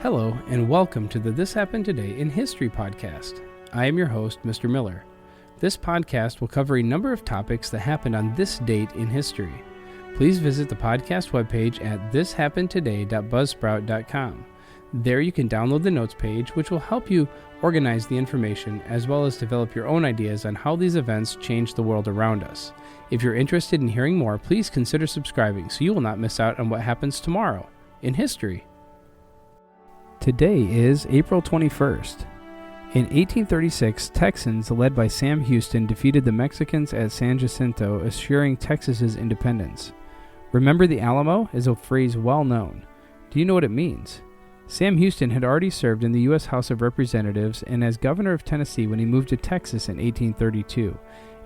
Hello, and welcome to the This Happened Today in History podcast. I am your host, Mr. Miller. This podcast will cover a number of topics that happened on this date in history. Please visit the podcast webpage at thishappenedtoday.buzzsprout.com. There you can download the notes page, which will help you organize the information as well as develop your own ideas on how these events change the world around us. If you're interested in hearing more, please consider subscribing so you will not miss out on what happens tomorrow in history. Today is April 21st. In 1836, Texans led by Sam Houston defeated the Mexicans at San Jacinto, assuring Texas's independence. Remember the Alamo is a phrase well known. Do you know what it means? Sam Houston had already served in the U.S. House of Representatives and as governor of Tennessee when he moved to Texas in 1832.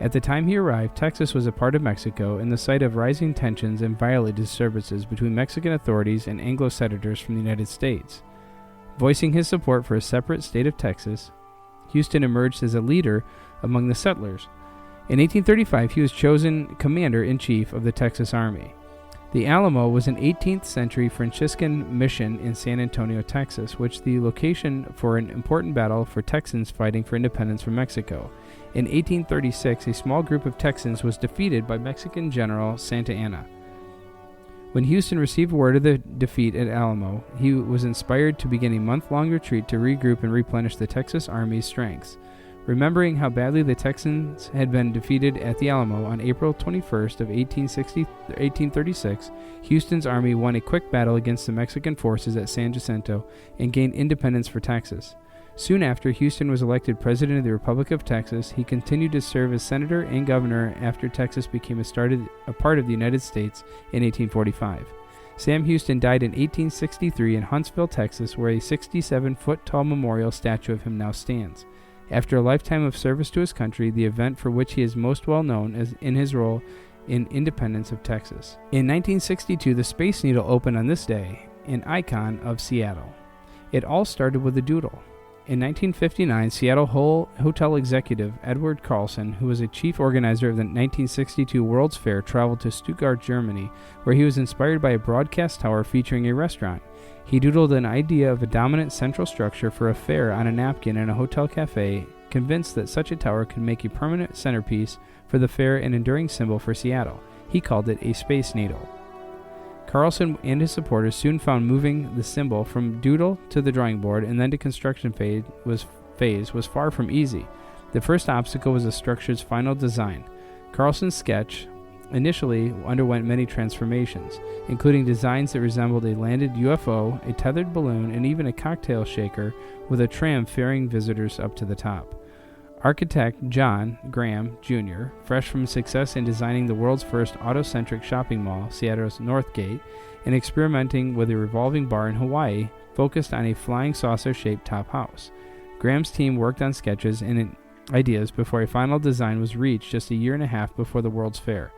At the time he arrived, Texas was a part of Mexico and the site of rising tensions and violent disturbances between Mexican authorities and Anglo settlers from the United States. Voicing his support for a separate state of Texas, Houston emerged as a leader among the settlers. In 1835, he was chosen commander-in-chief of the Texas Army. The Alamo was an 18th century Franciscan mission in San Antonio, Texas, which the location for an important battle for Texans fighting for independence from Mexico. In 1836, a small group of Texans was defeated by Mexican General Santa Anna. When Houston received word of the defeat at Alamo, he was inspired to begin a month-long retreat to regroup and replenish the Texas Army's strengths. Remembering how badly the Texans had been defeated at the Alamo on April 21st of 1836, Houston's army won a quick battle against the Mexican forces at San Jacinto and gained independence for Texas. Soon after Houston was elected President of the Republic of Texas, he continued to serve as senator and governor after Texas became a part of the United States in 1845. Sam Houston died in 1863 in Huntsville, Texas, where a 67-foot-tall memorial statue of him now stands. After a lifetime of service to his country, the event for which he is most well known is in his role in independence of Texas. In 1962, the Space Needle opened on this day, an icon of Seattle. It all started with a doodle. In 1959, Seattle hotel executive Edward Carlson, who was a chief organizer of the 1962 World's Fair, traveled to Stuttgart, Germany, where he was inspired by a broadcast tower featuring a restaurant. He doodled an idea of a dominant central structure for a fair on a napkin in a hotel cafe, convinced that such a tower could make a permanent centerpiece for the fair and enduring symbol for Seattle. He called it a Space Needle. Carlson and his supporters soon found moving the symbol from doodle to the drawing board and then to construction phase was far from easy. The first obstacle was the structure's final design. Carlson's sketch initially underwent many transformations, including designs that resembled a landed UFO, a tethered balloon, and even a cocktail shaker with a tram ferrying visitors up to the top. Architect John Graham, Jr., fresh from success in designing the world's first auto-centric shopping mall, Seattle's Northgate, and experimenting with a revolving bar in Hawaii, focused on a flying saucer-shaped top house. Graham's team worked on sketches and ideas before a final design was reached just a year and a half before the World's Fair.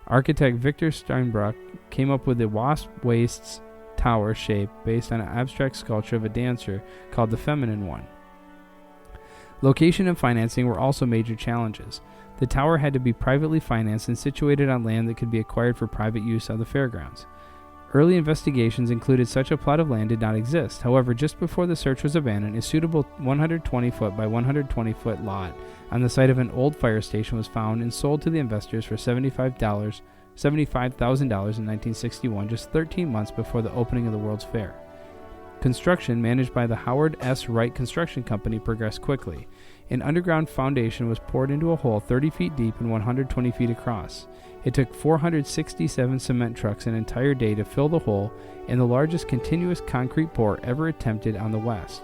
Architect Victor Steinbruck came up with the wasp waists tower shape based on an abstract sculpture of a dancer called the Feminine One. Location and financing were also major challenges. The tower had to be privately financed and situated on land that could be acquired for private use of the fairgrounds. Early investigations included such a plot of land did not exist. However, just before the search was abandoned, a suitable 120-foot by 120-foot lot on the site of an old fire station was found and sold to the investors for $75,000 in 1961, just 13 months before the opening of the World's Fair. Construction, managed by the Howard S. Wright Construction Company, progressed quickly. An underground foundation was poured into a hole 30 feet deep and 120 feet across. It took 467 cement trucks an entire day to fill the hole, and the largest continuous concrete pour ever attempted on the West.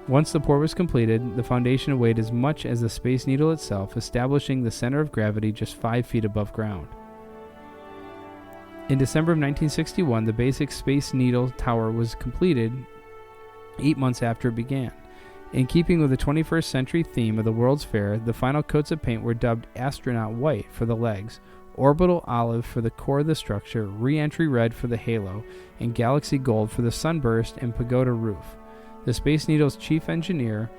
Once the pour was completed, the foundation weighed as much as the Space Needle itself, establishing the center of gravity just 5 feet above ground. In December of 1961, the basic Space Needle tower was completed 8 months after it began. In keeping with the 21st century theme of the World's Fair, the final coats of paint were dubbed Astronaut White for the legs, Orbital Olive for the core of the structure, Re-entry Red for the halo, and Galaxy Gold for the sunburst and pagoda roof. The Space Needle's chief engineer,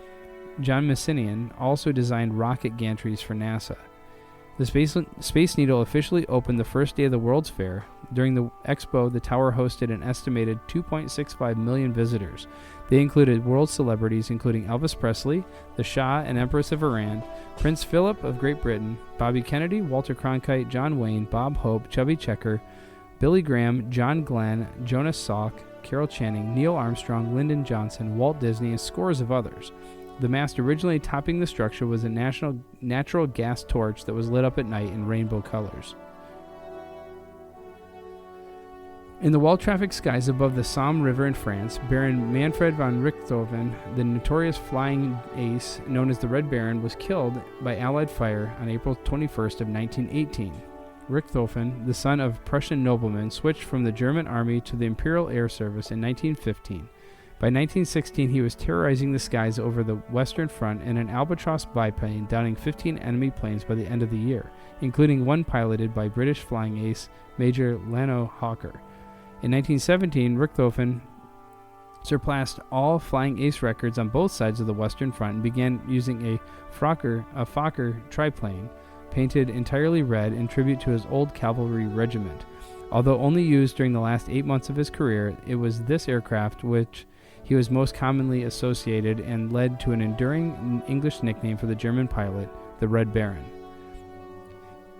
John Messinian, also designed rocket gantries for NASA. The Space Needle officially opened the first day of the World's Fair. During the expo, the tower hosted an estimated 2.65 million visitors. They included world celebrities including Elvis Presley, the Shah and Empress of Iran, Prince Philip of Great Britain, Bobby Kennedy, Walter Cronkite, John Wayne, Bob Hope, Chubby Checker, Billy Graham, John Glenn, Jonas Salk, Carol Channing, Neil Armstrong, Lyndon Johnson, Walt Disney, and scores of others. The mast originally topping the structure was a natural gas torch that was lit up at night in rainbow colors. In the well-trafficked skies above the Somme River in France, Baron Manfred von Richthofen, the notorious flying ace known as the Red Baron, was killed by Allied fire on April 21st of 1918. Richthofen, the son of Prussian noblemen, switched from the German army to the Imperial Air Service in 1915. By 1916, he was terrorizing the skies over the Western Front in an Albatross biplane, downing 15 enemy planes by the end of the year, including one piloted by British flying ace Major Lano Hawker. In 1917, Richthofen surpassed all flying ace records on both sides of the Western Front and began using a Fokker triplane, painted entirely red in tribute to his old cavalry regiment. Although only used during the last 8 months of his career, it was this aircraft which he was most commonly associated and led to an enduring English nickname for the German pilot, the Red Baron.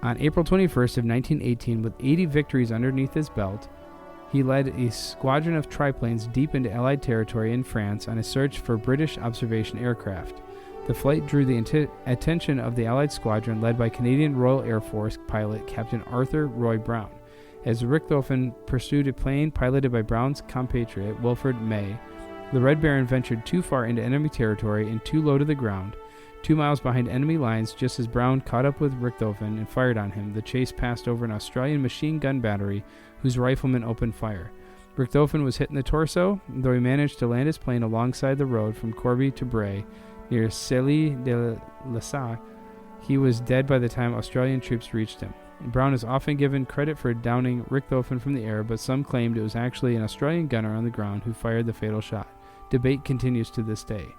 On April 21st of 1918, with 80 victories underneath his belt, he led a squadron of triplanes deep into Allied territory in France on a search for British observation aircraft. The flight drew the attention of the Allied squadron led by Canadian Royal Air Force pilot Captain Arthur Roy Brown. As Richthofen pursued a plane piloted by Brown's compatriot Wilfred May, the Red Baron ventured too far into enemy territory and too low to the ground. 2 miles behind enemy lines, just as Brown caught up with Richthofen and fired on him, the chase passed over an Australian machine gun battery whose riflemen opened fire. Richthofen was hit in the torso, though he managed to land his plane alongside the road from Corbie to Bray, near Cilly-de-Lassac. He was dead by the time Australian troops reached him. Brown is often given credit for downing Richthofen from the air, but some claimed it was actually an Australian gunner on the ground who fired the fatal shot. Debate continues to this day.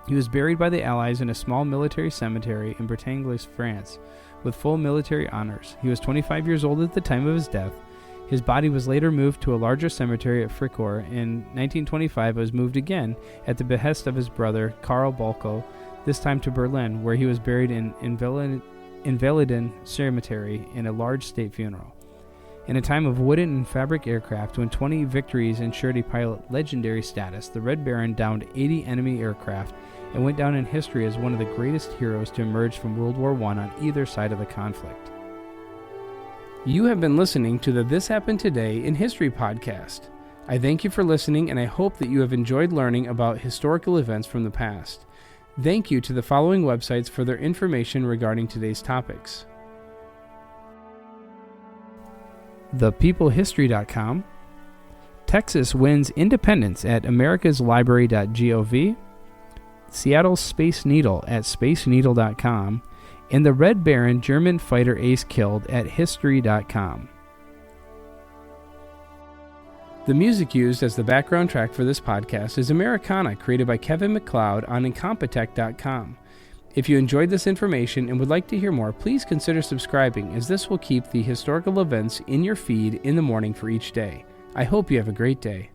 He was buried by the Allies in a small military cemetery in Bretagnes, France, with full military honors. He was 25 years old at the time of his death. His body was later moved to a larger cemetery at Fricourt. In 1925, it was moved again at the behest of his brother, Karl Balko, this time to Berlin, where he was buried in Invaliden Cemetery in a large state funeral. In a time of wooden and fabric aircraft, when 20 victories ensured a pilot legendary status, the Red Baron downed 80 enemy aircraft and went down in history as one of the greatest heroes to emerge from World War I on either side of the conflict. You have been listening to the This Happened Today in History podcast. I thank you for listening, and I hope that you have enjoyed learning about historical events from the past. Thank you to the following websites for their information regarding today's topics: ThePeopleHistory.com, Texas wins independence at americaslibrary.gov, Seattle Space Needle at spaceneedle.com, and the Red Baron German fighter ace killed at history.com. The music used as the background track for this podcast is Americana, created by Kevin MacLeod on Incompetech.com. If you enjoyed this information and would like to hear more, please consider subscribing, as this will keep the historical events in your feed in the morning for each day. I hope you have a great day.